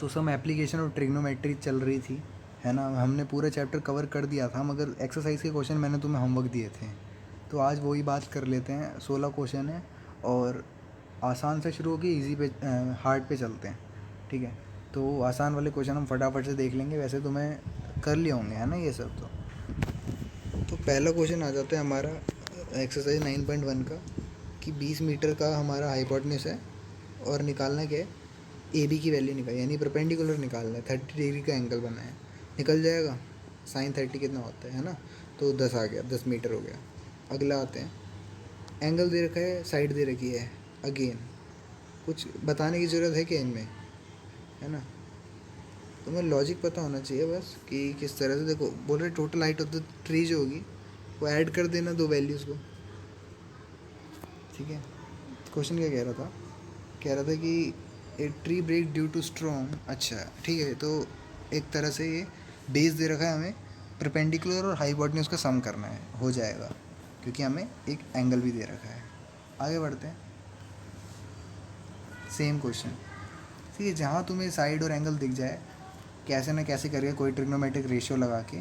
तो some application और trigonometry चल रही थी, है ना। हमने पूरा चैप्टर कवर कर दिया था, मगर एक्सरसाइज के क्वेश्चन मैंने तुम्हें होमवर्क दिए थे, तो आज वही बात कर लेते हैं। 16 क्वेश्चन है और आसान से शुरू होकर इजी पे हार्ड पे चलते हैं, ठीक है। तो आसान वाले क्वेश्चन हम फटाफट से देख लेंगे, वैसे तुम्हें कर लिए होंगे, है ना ये सब। तो पहला क्वेश्चन आ जाता है हमारा एक्सरसाइज 9.1 का, कि 20 मीटर का हमारा हाइपोटेन्यूज है और निकालना क्या है, ए बी की वैल्यू निकाल, यानी परपेंडिकुलर निकालना है। 30 डिग्री का एंगल बना है, निकल जाएगा। साइन 30 कितना होता है ना, तो 10 आ गया, 10 मीटर हो गया। अगला आते हैं, एंगल दे रखा है, साइड दे रखी है। अगेन कुछ बताने की ज़रूरत है क्या इनमें, है ना। तुम्हें लॉजिक पता होना चाहिए बस कि किस तरह से। देखो बोल रहे total height of the tree जो होगी वो ऐड कर देना दो वैल्यूज़ को, ठीक है। क्वेश्चन क्या कह रहा था कि a tree break due to strong, अच्छा ठीक है। तो एक तरह से ये बेस दे रखा है हमें, परपेंडिकुलर और हाइपोटेन्यूज का सम करना है, हो जाएगा, क्योंकि हमें एक एंगल भी दे रखा है। आगे बढ़ते हैं, सेम क्वेश्चन, ठीक है। जहाँ तुम्हें साइड और एंगल दिख जाए, कैसे ना कैसे करके कोई ट्रिग्नोमेट्रिक रेशियो लगा के,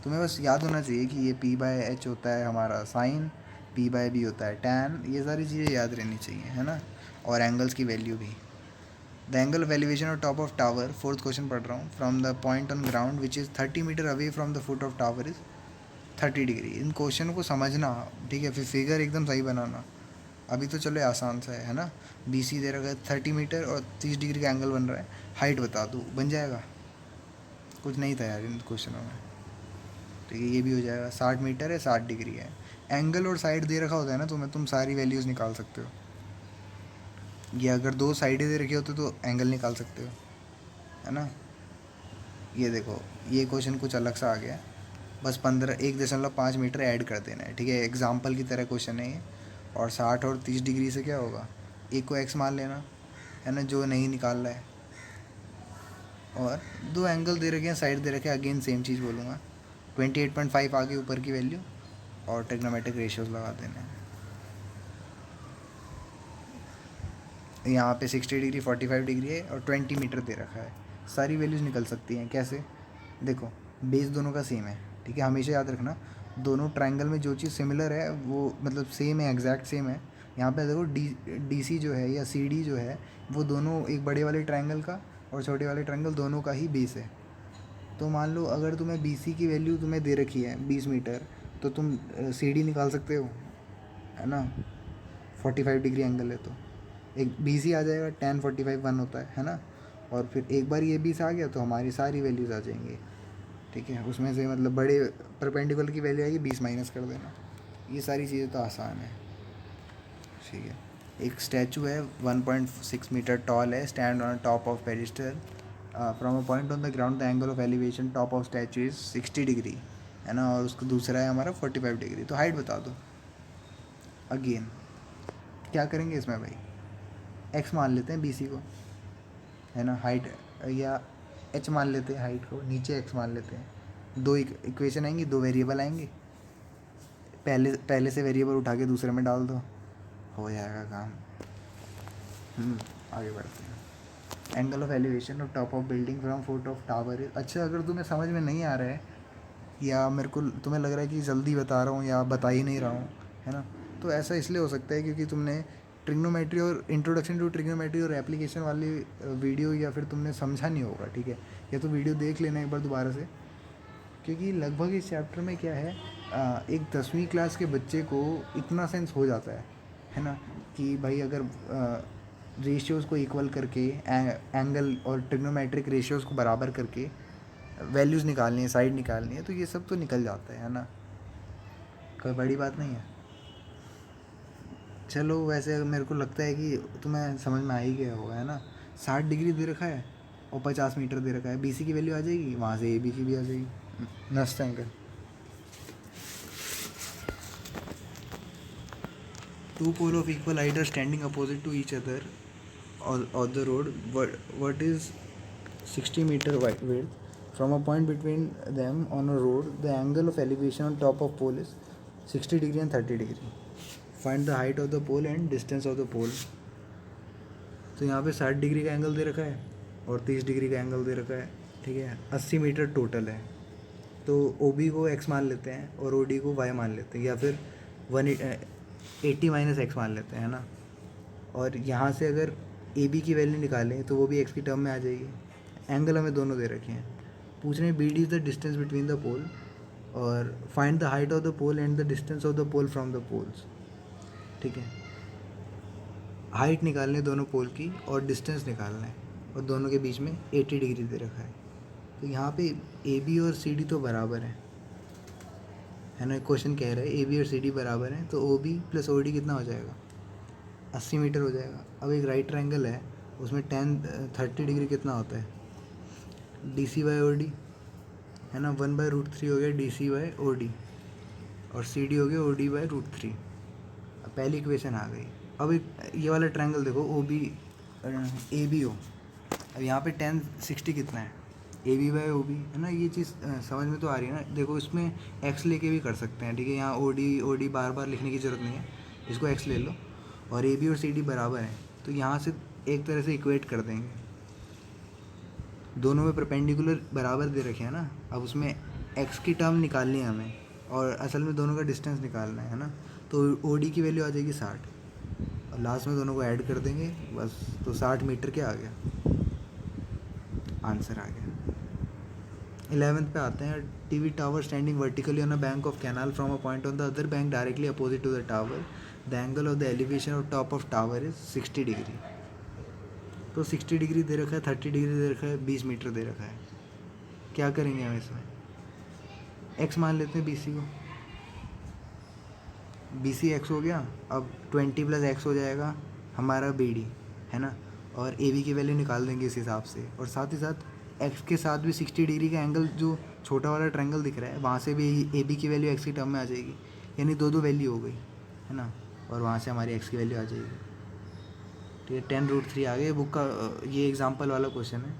तुम्हें बस याद होना चाहिए कि ये P/H होता है हमारा साइन, P/B होता है टैन, ये सारी चीज़ें याद रहनी चाहिए, है ना। और एंगल्स की वैल्यू भी। The angle of elevation of top of tower, fourth question पढ़ रहा हूँ, from the point on ground which is 30 metre away from the foot of tower is 30 degree. इन क्वेश्चन को समझना, ठीक है, फिर फिगर एकदम सही बनाना। अभी तो चलो आसान सा है ना। BC दे रखा है 30 मीटर और 30 डिग्री का एंगल बन रहा है, हाइट बता दूँ, बन जाएगा। कुछ नहीं था यार इन क्वेश्चनों में, ठीक है। ये भी हो जाएगा, 60 मीटर है, 60 डिग्री है। एंगल और साइड दे रखा होता है ना, तुम सारी वैल्यूज़ निकाल सकते हो। ये अगर दो साइडें दे रखी होती तो एंगल निकाल सकते हो, है ना। ये देखो, ये क्वेश्चन कुछ अलग सा आ गया, बस 1.5 मीटर ऐड कर देना है, ठीक है। एग्जाम्पल की तरह क्वेश्चन है ये। और 60 और 30 डिग्री से क्या होगा, एक को एक्स मान लेना, है ना, जो नहीं निकाल रहा है। और दो एंगल दे रखे हैं, साइड दे रखे हैं, अगेन सेम चीज़ बोलूँगा। 28.5 आगे ऊपर की वैल्यू और ट्रिग्नोमेट्रिक रेशियोज लगा देने हैं। यहाँ पे 60 डिग्री, 45 डिग्री है और 20 मीटर दे रखा है। सारी वैल्यूज़ निकल सकती हैं कैसे, देखो बेस दोनों का सेम है, ठीक है। हमेशा याद रखना, दोनों ट्रायंगल में जो चीज़ सिमिलर है वो मतलब सेम है, एग्जैक्ट सेम है। यहाँ पे देखो DC जो है या CD जो है, वो दोनों एक बड़े वाले ट्रायंगल का और छोटे वाले ट्रायंगल दोनों का ही बेस है। तो मान लो अगर तुम्हें BC की वैल्यू तुम्हें दे रखी है 20 मीटर, तो तुम CD निकाल सकते हो, है ना। 45 डिग्री एंगल है तो एक BC आ जाएगा, tan 45 1 होता है ना। और फिर एक बार ये 20 आ गया तो हमारी सारी वैल्यूज़ आ जाएंगी, ठीक है। उसमें से मतलब बड़े परपेंडिकुलर की वैल्यू आएगी, 20 माइनस कर देना। ये सारी चीज़ें तो आसान है, ठीक है। एक स्टैचू है 1.6 मीटर टॉल है, stand on top of pedestal, from a point on the ground the angle of elevation top of statute is 60 degree, है ना। और उसका दूसरा है हमारा 45 डिग्री। तो हाइट बता दो। अगेन क्या करेंगे इसमें भाई, एक्स मान लेते हैं BC को, है ना। हाइट या H मान लेते हैं, हाइट को नीचे एक्स मान लेते हैं। दो इक्वेशन आएंगी, दो वेरिएबल आएंगे, पहले से वेरिएबल उठा के दूसरे में डाल दो, हो जाएगा काम। आगे बढ़ते हैं। Angle of elevation of top of building from foot of tower. अच्छा अगर तुम्हें समझ में नहीं आ रहा है या मेरे को तुम्हें लग रहा है कि जल्दी बता रहा हूँ या बता ही नहीं रहा हूँ, है ना, तो ऐसा इसलिए हो सकता है क्योंकि तुमने ट्रिग्नोमेट्री और इंट्रोडक्शन टू ट्रिग्नोमेट्री और एप्लीकेशन वाली वीडियो या फिर तुमने समझा नहीं होगा, ठीक है। या तो वीडियो देख लेना एक बार दोबारा से, क्योंकि लगभग इस चैप्टर में क्या है, एक 10वीं क्लास के बच्चे को इतना सेंस हो जाता है ना, कि भाई अगर रेशियोज़ को इक्वल करके एंगल और ट्रिग्नोमेट्रिक रेशियोज़ को बराबर करके वैल्यूज़ निकालनी है, साइड निकालनी है, तो ये सब तो निकल जाता है ना, कोई बड़ी बात नहीं है। चलो वैसे मेरे को लगता है कि तुम्हें समझ में आ ही गया होगा, है ना। 60 डिग्री दे रखा है और 50 मीटर दे रखा है, BC की वैल्यू आ जाएगी, वहाँ से AB की भी आ जाएगी। नस्ट angle, two pole of equal height are standing opposite to each other on the road. What is 60 meter width? From a point between them on a road, the angle of elevation on top of pole is 60 degree and 30 degree. Find the height of the pole and distance of the pole. तो यहाँ पे 60 degree का angle दे रखा है और 30 degree का angle दे रखा है, ठीक है। 80 मीटर टोटल है, तो ओ बी को एक्स मान लेते हैं और ओ डी को वाई मान लेते हैं, या फिर 180 माइनस एक्स मान लेते हैं, है ना। और यहाँ से अगर ए बी की वैल्यू निकालें तो वो भी एक्स की टर्म में आ जाएगी। एंगल हमें दोनों दे रखे हैं। पूछ रहे हैं B D is the distance between the pole और find the height of the pole and the distance of the pole from the poles, ठीक है। हाइट निकालनी है दोनों पोल की और डिस्टेंस निकालना है, और दोनों के बीच में 80 डिग्री दे रखा है। तो यहाँ पे ए बी और सी डी तो बराबर है ना। क्वेश्चन कह रहा है ए बी और सी डी बराबर हैं, तो O B plus O D कितना हो जाएगा, 80 मीटर हो जाएगा। अब एक राइट ट्रायंगल है, उसमें 30 डिग्री कितना होता है, D C by O D, है ना। 1/√3 हो गया D C by O D, और सी डी हो गया ओ डी बाई √3। अब पहली इक्वेशन आ गई। अब एक ये वाला ट्रायंगल देखो, ओ बी ए बी हो। अब यहाँ पे 10/60 कितना है, A B by O B, है ना। ये चीज़ समझ में तो आ रही है ना। देखो इसमें एक्स लेके भी कर सकते हैं, ठीक है। यहाँ ओ डी बार बार लिखने की ज़रूरत नहीं है, इसको एक्स ले लो। और ए बी और सी डी बराबर हैं, तो यहाँ से एक तरह से इक्वेट कर देंगे। दोनों में परपेंडिकुलर बराबर दे रखे हैं ना। अब उसमें एक्स की टर्म निकालनी है हमें, और असल में दोनों का डिस्टेंस निकालना है ना। तो ओ डी की वैल्यू आ जाएगी 60, और लास्ट में दोनों को ऐड कर देंगे बस। तो 60 मीटर क्या आ गया, आंसर आ गया। 11th पे आते हैं। TV tower standing vertically on a bank of canal from a point on the other bank directly opposite to the tower. The angle of the elevation of top of tower is 60 degree. तो 60 degree दे रखा है, 30 degree दे रखा है, 20 metre दे रखा है। क्या करेंगे हम इसमें, एक्स मान लेते हैं बी सी को। बी सी एक्स हो गया। अब 20 + एक्स हो जाएगा हमारा बी डी, है ना। और ए बी की वैल्यू निकाल देंगे इस हिसाब से, और साथ ही साथ एक्स के साथ भी 60 डिग्री का एंगल जो छोटा वाला ट्रायंगल दिख रहा है, वहाँ से भी ए बी की वैल्यू एक्स की टर्म में आ जाएगी, यानी दो वैल्यू हो गई, है ना। और वहाँ से हमारी एक्स की वैल्यू आ जाएगी, ठीक है। 10√3 आ गए। बुक का ये एग्जाम्पल वाला क्वेश्चन है।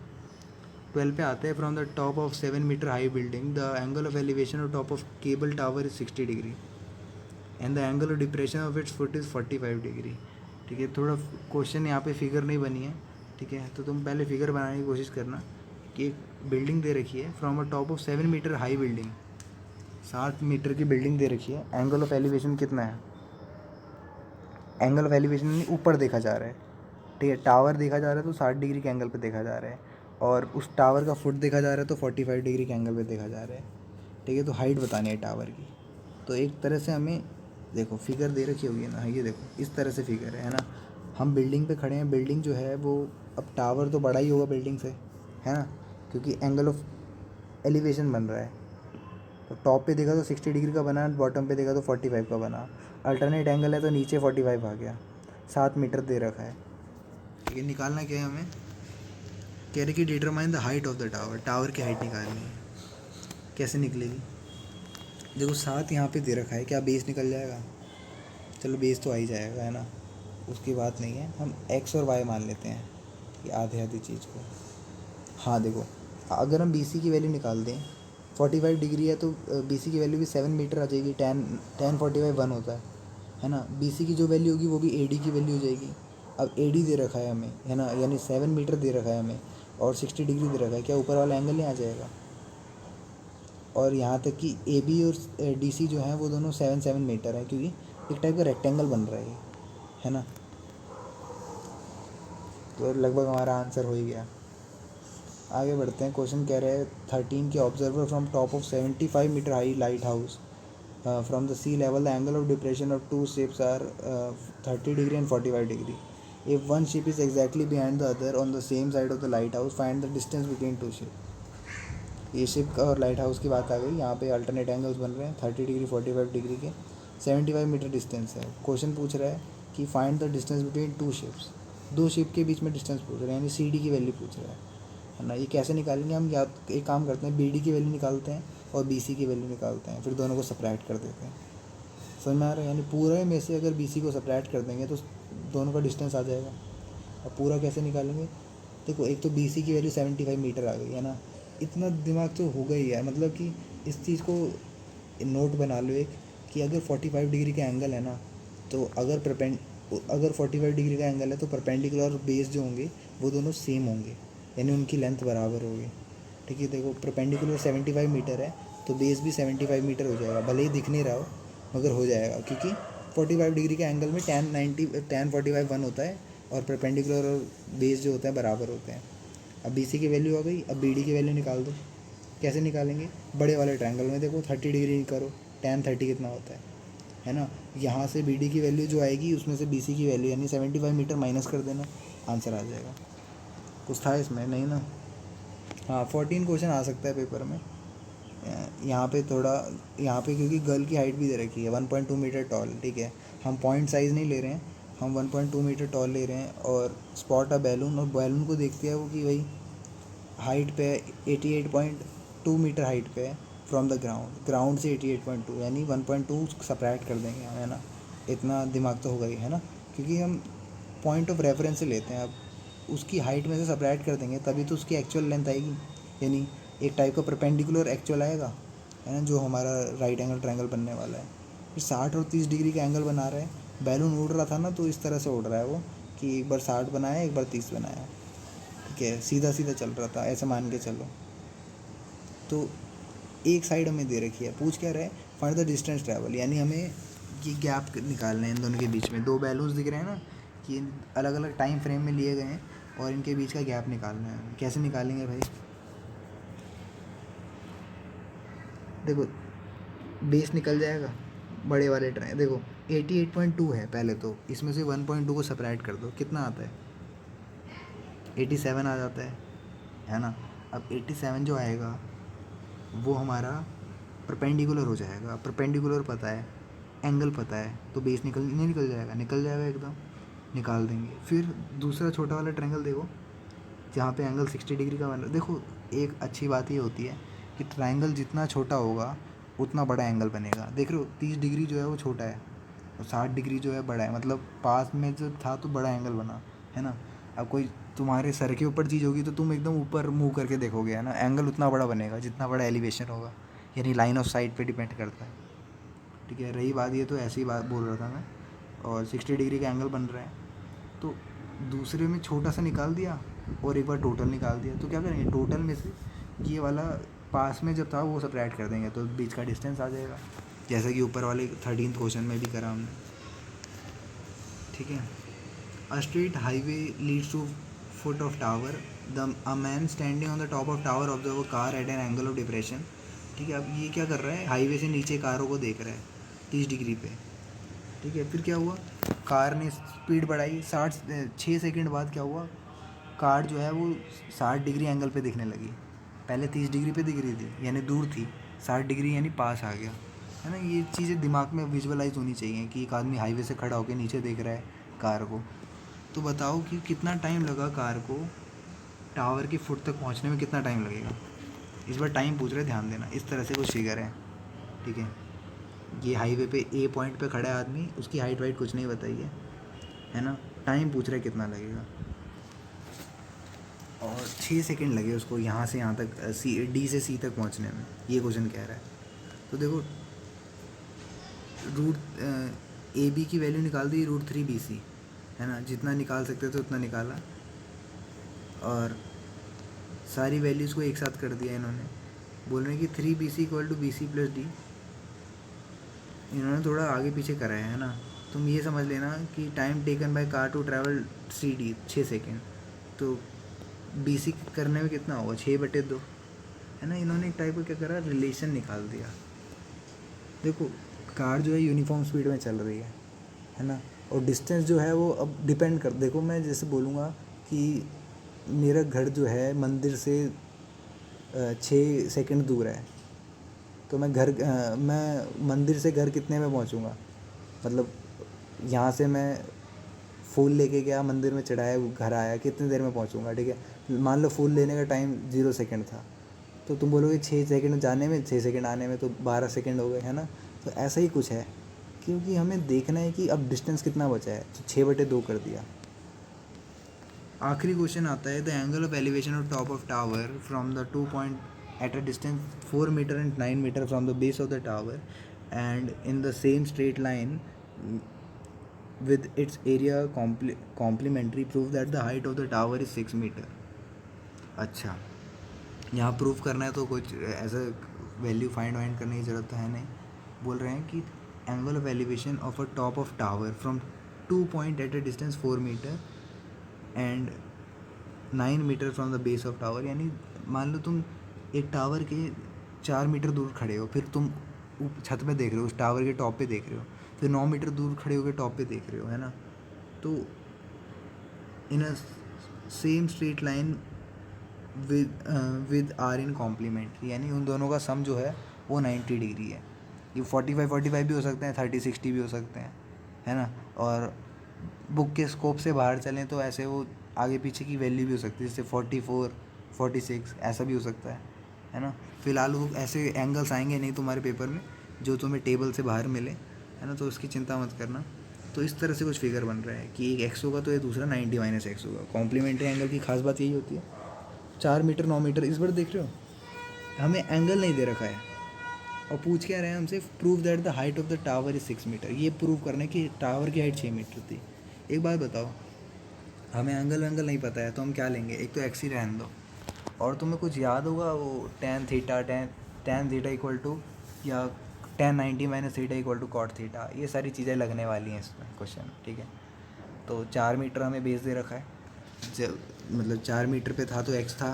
12 पे आते हैं। From the top of 7 metre high building the angle of elevation of top of cable tower is 60 degree and the angle of depression of its foot is 45 degree, ठीक है। थोड़ा क्वेश्चन यहाँ पे फिगर नहीं बनी है, ठीक है। तो तुम पहले फिगर बनाने की कोशिश करना कि एक बिल्डिंग दे रखी है, from a top of 7 metre high building, 60 metre की बिल्डिंग दे रखी है। एंगल ऑफ एलिवेशन कितना है, एंगल ऑफ एलिवेशन ऊपर देखा जा रहा है, ठीक है। टावर देखा जा रहा है तो 60 डिग्री के एंगल पे देखा जा रहा है, और उस टावर का फुट देखा जा रहा है तो 45 डिग्री के एंगल पे देखा जा रहा है, ठीक है। तो हाइट बतानी है टावर की। तो एक तरह से हमें देखो फिगर दे रखी होगी ना, ये देखो इस तरह से फिगर है ना। हम बिल्डिंग पे खड़े हैं, बिल्डिंग जो है वो, अब टावर तो बड़ा ही होगा बिल्डिंग से, है ना, क्योंकि एंगल ऑफ एलिवेशन बन रहा है। तो टॉप पे देखा तो 60 डिग्री का बना, बॉटम पे देखा तो 45 का बना। अल्टरनेट एंगल है तो नीचे 45 आ गया। 7 मीटर दे रखा है, ठीक है। निकालना क्या है हमें, कह रहे कि determine the height of the tower, tower की हाइट निकालनी है। कैसे निकलेगी, देखो 7 यहाँ पे दे रखा है, क्या बेस निकल जाएगा, चलो बेस तो आ ही जाएगा, है ना, उसकी बात नहीं है। हम एक्स और वाई मान लेते हैं कि आधे आधी चीज़ को। हाँ देखो, अगर हम बी सी की वैल्यू निकाल दें, 45 डिग्री है तो बी सी की वैल्यू भी 7 मीटर आ जाएगी। 10 45 1 होता है ना। बी सी की जो वैल्यू होगी वो भी ए डी की वैल्यू हो जाएगी। अब ए डी दे रखा है हमें, है ना, यानी 7 मीटर दे रखा है हमें, और 60 डिग्री दे रखा है। क्या ऊपर वाला एंगल नहीं आ जाएगा। और यहाँ तक कि ए बी और डी सी जो है वो दोनों 7 मीटर है, क्योंकि एक टाइप का रेक्टेंगल बन रहा है ना। तो लगभग हमारा आंसर हो ही गया। आगे बढ़ते हैं। क्वेश्चन कह रहे हैं 13 के observer from top of 75 metre high lighthouse from the sea level the angle of depression of 2 ships are 30 degree and 45 degree. If one ship is exactly behind the other on the same side of the lighthouse find the distance between 2 ship. ये ship और lighthouse की बात आ गई। यहाँ पे alternate angles बन रहे हैं 30 डिग्री 45 डिग्री के, 75 मीटर डिस्टेंस है। क्वेश्चन पूछ रहा है कि find the distance between 2 ships, 2 ship के बीच में डिस्टेंस पूछ रहा है, यानी सी डी की वैल्यू पूछ रहा है ना। ये कैसे निकालेंगे हम, या एक काम करते हैं, बी डी की वैल्यू निकालते हैं और बी सी की वैल्यू निकालते हैं, फिर दोनों को सब्ट्रैक्ट कर देते हैं। समझ में आ रहा है, यानी पूरे में से अगर बी सी को सब्ट्रैक्ट कर देंगे तो दोनों का डिस्टेंस आ जाएगा। अब पूरा कैसे निकालेंगे, देखो एक तो बी सी की वैल्यू 75 मीटर आ गई, है ना। इतना दिमाग तो होगा ही है, मतलब कि इस चीज़ को नोट बना लो एक, कि अगर 45 डिग्री का एंगल है ना, तो अगर 45 डिग्री का एंगल है तो परपेंडिकुलर और बेस जो होंगे वो दोनों सेम होंगे, यानी उनकी लेंथ बराबर होगी। ठीक है, देखो परपेंडिकुलर 75 मीटर है तो बेस भी 75 मीटर हो जाएगा, भले ही दिख नहीं रहा हो मगर हो जाएगा, क्योंकि 45 डिग्री के एंगल में tan 45 1 होता है और परपेंडिकुलर और बेस जो होता है बराबर होते हैं। अब BC की वैल्यू आ गई, अब BD की वैल्यू निकाल दो। कैसे निकालेंगे? बड़े वाले ट्रायंगल में देखो 30 डिग्री करो, tan 30 कितना होता है ना। यहाँ से BD की वैल्यू जो आएगी उसमें से BC की वैल्यू यानी 75 मीटर माइनस कर देना, आंसर आ जाएगा। कुछ था इसमें? नहीं ना। हाँ 14 क्वेश्चन आ सकता है पेपर में। यहाँ पे थोड़ा, यहाँ पे क्योंकि गर्ल की हाइट भी दे रखी है 1.2 मीटर टॉल। ठीक है, हम पॉइंट साइज़ नहीं ले रहे हैं, हम 1.2 मीटर टॉल ले रहे हैं। और स्पॉट अ बैलून, और बैलून को देखते हैं वो कि भाई हाइट पे 88.2 मीटर हाइट पे है फ्रॉम द ग्राउंड से 88.2 यानी 1.2 सपरेट कर देंगे हम, है ना। इतना दिमाग तो होगा ही, है ना, क्योंकि हम पॉइंट ऑफ रेफरेंस से लेते हैं। अब उसकी हाइट में से सपरेट कर देंगे तभी तो उसकी एक्चुअल लेंथ आएगी, यानी एक टाइप का परपेंडिकुलर एक्चुअल आएगा, है ना, जो हमारा राइट एंगल ट्रायंगल बनने वाला है। फिर 60 और 30 डिग्री का एंगल बना रहे हैं। बैलून उड़ रहा था ना, तो इस तरह से उड़ रहा है वो कि एक बार 60 बनाया, एक बार 30 बनाया। ठीक है, सीधा सीधा चल रहा था, ऐसे मान के चलो। तो एक साइड हमें दे रखी है, पूछ क्या रहा है? फाइंड द डिस्टेंस ट्रैवल, यानी हमें ये गैप निकालना है इन दोनों के बीच में। दो बैलून्स दिख रहे हैं ना कि अलग अलग टाइम फ्रेम में लिए गए हैं और इनके बीच का गैप निकालना है। कैसे निकालेंगे भाई? देखो बेस निकल जाएगा बड़े वाले ट्राई, देखो 88.2 है पहले, तो इसमें से 1.2 को सेपरेट कर दो, कितना आता है? 87 आ जाता है ना। अब 87 जो आएगा वो हमारा परपेंडिकुलर हो जाएगा। परपेंडिकुलर पता है, एंगल पता है, तो बेस निकल जाएगा, निकल जाएगा एकदम, निकाल देंगे। फिर दूसरा छोटा वाला ट्रायंगल देखो जहाँ पे एंगल 60 डिग्री का बन रहा है। देखो एक अच्छी बात ये होती है कि ट्रायंगल जितना छोटा होगा उतना बड़ा एंगल बनेगा। देख रहे हो 30 डिग्री जो है वो छोटा है और 60 डिग्री जो है बड़ा है, मतलब पास में जो था तो बड़ा एंगल बना, है ना। अब कोई तुम्हारे सर के ऊपर चीज़ होगी तो तुम एकदम ऊपर मुँह करके देखोगे, है ना, एंगल उतना बड़ा बनेगा जितना बड़ा एलिवेशन होगा, यानी लाइन ऑफ साइट पे डिपेंड करता है। ठीक है, रही बात ये तो ऐसी बात बोल रहा था मैं। और 60 डिग्री का एंगल बन रहा है तो दूसरे में छोटा सा निकाल दिया और एक बार टोटल निकाल दिया, तो क्या करेंगे? टोटल में से ये वाला पास में जब था वो सब्ट्रैक्ट कर देंगे तो बीच का डिस्टेंस आ जाएगा, जैसा कि ऊपर वाले 13th क्वेश्चन में भी करा हमने। ठीक है, a straight highway leads to foot of tower, the a man standing on the top of tower observe a car at an angle of depression. ठीक है, अब ये क्या कर रहा है? हाईवे से नीचे कारों को देख रहा है 30 डिग्री पे। ठीक है, फिर क्या हुआ? कार ने स्पीड बढ़ाई, 6 सेकंड बाद क्या हुआ? कार जो है वो 60 डिग्री एंगल पे दिखने लगी। पहले 30 डिग्री पे दिख रही थी यानी दूर थी, 60 डिग्री यानी पास आ गया, है ना। ये चीज़ें दिमाग में विजुअलाइज होनी चाहिए कि एक आदमी हाईवे से खड़ा होकर नीचे देख रहा है कार को। तो बताओ कि कितना टाइम लगा कार को टावर की फुट तक पहुंचने में, कितना टाइम लगेगा? इस बार टाइम पूछ रहे, ध्यान देना। इस तरह से कुछ फिगर है। ठीक है, ये हाईवे पे ए पॉइंट पे खड़ा है आदमी, उसकी हाइट वाइट कुछ नहीं बताइए, है ना। टाइम पूछ रहे कितना लगेगा, और 6 सेकंड लगे उसको यहाँ से यहाँ तक डी से सी तक पहुँचने में, ये क्वेश्चन कह रहा है। तो देखो ए बी की वैल्यू निकाल दी √3 BC, है ना, जितना निकाल सकते थे उतना निकाला और सारी वैल्यूज़ को एक साथ कर दिया इन्होंने। बोल रहे हैं कि 3 BC = BC + D। इन्होंने थोड़ा आगे पीछे करा है ना। तुम ये समझ लेना कि time taken by car to travel CD 6 second, तो BC करने में कितना होगा? 6/2, है ना। इन्होंने एक टाइप का क्या करा, रिलेशन निकाल दिया। देखो कार जो है यूनिफॉर्म स्पीड में चल रही है ना, और डिस्टेंस जो है वो अब डिपेंड कर, देखो मैं जैसे बोलूँगा कि मेरा घर जो है मंदिर से 6 सेकंड दूर है, तो मैं मंदिर से घर कितने में पहुँचूँगा? मतलब यहाँ से मैं फूल लेके गया, मंदिर में चढ़ाया, घर आया, कितनी देर में पहुँचूँगा? ठीक है, मान लो फूल लेने का टाइम 0 सेकंड था, तो तुम बोलोगे 6 सेकंड जाने में, 6 सेकंड आने में, तो 12 सेकंड हो गए, है ना। तो ऐसा ही कुछ है, क्योंकि हमें देखना है कि अब डिस्टेंस कितना बचा है, तो 6/2 कर दिया। आखिरी क्वेश्चन आता है, the angle of elevation of top of tower from the 2 point at a distance 4 metre and 9 metre from the base of the tower and in the same straight line with its area complementary prove that the height of the tower is 6 meter। अच्छा, यहाँ proof करना है तो कुछ ऐसा value find करने की ज़रूरत तो है नहीं। बोल रहे हैं कि angle of elevation of a top of tower from 2 point at a distance 4 metre and 9 metre from the base of tower. यानी मान लो तुम एक टावर के 4 मीटर दूर खड़े हो, फिर तुम छत पे देख रहे हो, उस टावर के टॉप पे देख रहे हो, फिर 9 मीटर दूर खड़े होकर टॉप पे देख रहे हो, है ना। तो in a same straight line with are in complementary, यानी उन दोनों का सम जो है वो 90 डिग्री है। ये 45 भी हो सकते हैं, 30-60 भी हो सकते हैं, है ना। और बुक के स्कोप से बाहर चलें तो ऐसे वो आगे पीछे की वैल्यू भी हो सकती है, जैसे 44, 46 ऐसा भी हो सकता है ना। फ़िलहाल वो ऐसे एंगल्स आएंगे नहीं तुम्हारे पेपर में जो तुम्हें टेबल से बाहर मिले, है ना, तो उसकी चिंता मत करना। तो इस तरह से कुछ फिगर बन रहा है कि एक एक्स होगा तो ये दूसरा 90 - एक्स होगा। कॉम्प्लीमेंट्री एंगल की खास बात यही होती है। 4 मीटर 9 मीटर इस बार देख रहे हो, हमें एंगल नहीं दे रखा है और पूछ क्या रहे हैं हमसे, prove that the height of the tower is 6 metre. ये प्रूव करना है कि टावर की हाइट 6 मीटर थी। एक बात बताओ, हमें एंगल नहीं पता है तो हम क्या लेंगे, एक तो एक्स ही रहने दो। और तुम्हें कुछ याद होगा वो tan थीटा इक्वल टू या tan 90 - theta equal to cot theta, ये सारी चीज़ें लगने वाली हैं इसमें क्वेश्चन, ठीक है। तो 4 मीटर हमें बेस दे रखा है, जब मतलब 4 मीटर पे था तो एक्स था,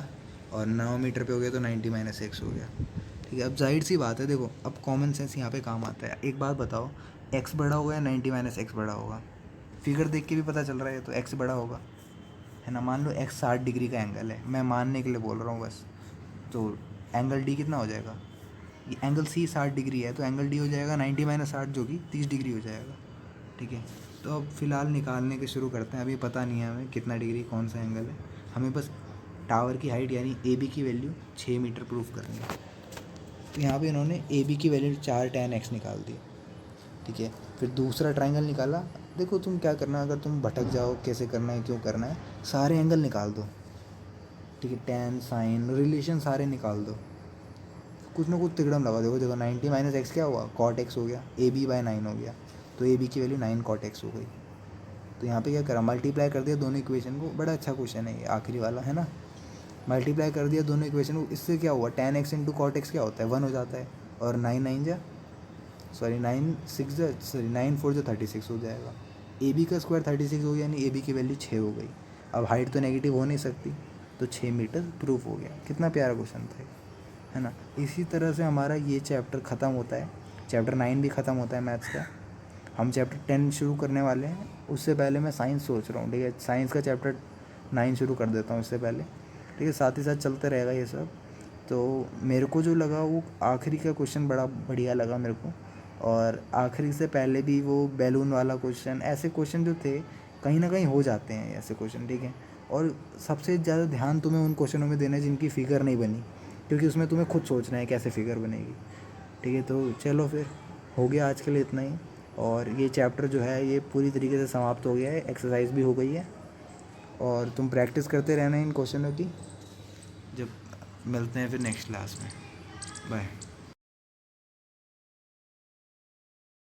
और 9 मीटर पे हो गया तो 90 - एक्स हो गया, ठीक है। अब जाहिर सी बात है, देखो अब कॉमन सेंस यहाँ पे काम आता है। एक बात बताओ, एक्स बड़ा होगा या 90 - एक्स बड़ा होगा? फिगर देख के भी पता चल रहा है तो एक्स बड़ा होगा, है ना। मान लो एक्स 60 डिग्री का एंगल है, मैं मानने के लिए बोल रहा हूँ बस, तो एंगल डी कितना हो जाएगा, ये एंगल सी 60 डिग्री है तो एंगल डी हो जाएगा 90 - 60 जो कि 30 डिग्री हो जाएगा, ठीक है। तो अब फ़िलहाल निकालने के शुरू करते हैं। अभी पता नहीं है हमें कितना डिग्री कौन सा एंगल है, हमें बस टावर की हाइट यानी ए बी की वैल्यू 6 मीटर प्रूफ करनी है। तो यहाँ पे इन्होंने ए बी की वैल्यू 4 tan x निकाल दी, ठीक है। फिर दूसरा ट्राइंगल निकाला। देखो तुम क्या करना, अगर तुम भटक जाओ कैसे करना है क्यों करना है, सारे एंगल निकाल दो, ठीक है। tan sin रिलेशन सारे निकाल दो, कुछ ना कुछ तिकड़म लगा। देखो 90 - एक्स क्या हुआ, cot x हो गया, ए बी बाय 9 हो गया, तो ए बी की वैल्यू 9 cot x हो गई। तो यहाँ पे क्या करा, मल्टीप्लाई कर दिया दोनों इक्वेशन को। बड़ा अच्छा क्वेश्चन है ये आखिरी वाला, है ना। मल्टीप्लाई कर दिया दोनों इक्वेशन को, इससे क्या हुआ, tan x into cot x क्या होता है, 1 हो जाता है, और 9 4 36 हो जाएगा। ए बी का स्क्वायर 36 हो गया, यानी ए बी की वैल्यू 6 हो गई। अब हाइट तो नेगेटिव हो नहीं सकती, तो 6 मीटर प्रूफ हो गया। कितना प्यारा क्वेश्चन था, है ना। इसी तरह से हमारा ये चैप्टर ख़त्म होता है, चैप्टर 9 भी ख़त्म होता है मैथ्स का। हम चैप्टर 10 शुरू करने वाले हैं, उससे पहले मैं साइंस सोच रहा हूँ, ठीक है। साइंस का चैप्टर 9 शुरू कर देता हूँ उससे पहले, ठीक है। साथ ही साथ चलते रहेगा ये सब। तो मेरे को जो लगा वो आखिरी का क्वेश्चन बड़ा बढ़िया लगा मेरे को, और आखिरी से पहले भी वो बैलून वाला क्वेश्चन, ऐसे क्वेश्चन जो थे कहीं ना कहीं हो जाते हैं ऐसे क्वेश्चन, ठीक है। और सबसे ज़्यादा ध्यान तुम्हें उन क्वेश्चनों में देना है जिनकी फ़िगर नहीं बनी, क्योंकि उसमें तुम्हें खुद सोचना है कैसे फ़िगर बनेगी, ठीक है। तो चलो फिर हो गया आज के लिए इतना ही, और ये चैप्टर जो है ये पूरी तरीके से समाप्त हो गया है, एक्सरसाइज भी हो गई है, और तुम प्रैक्टिस करते रहना इन क्वेश्चनों की। जब मिलते हैं फिर नेक्स्ट क्लास में, बाय।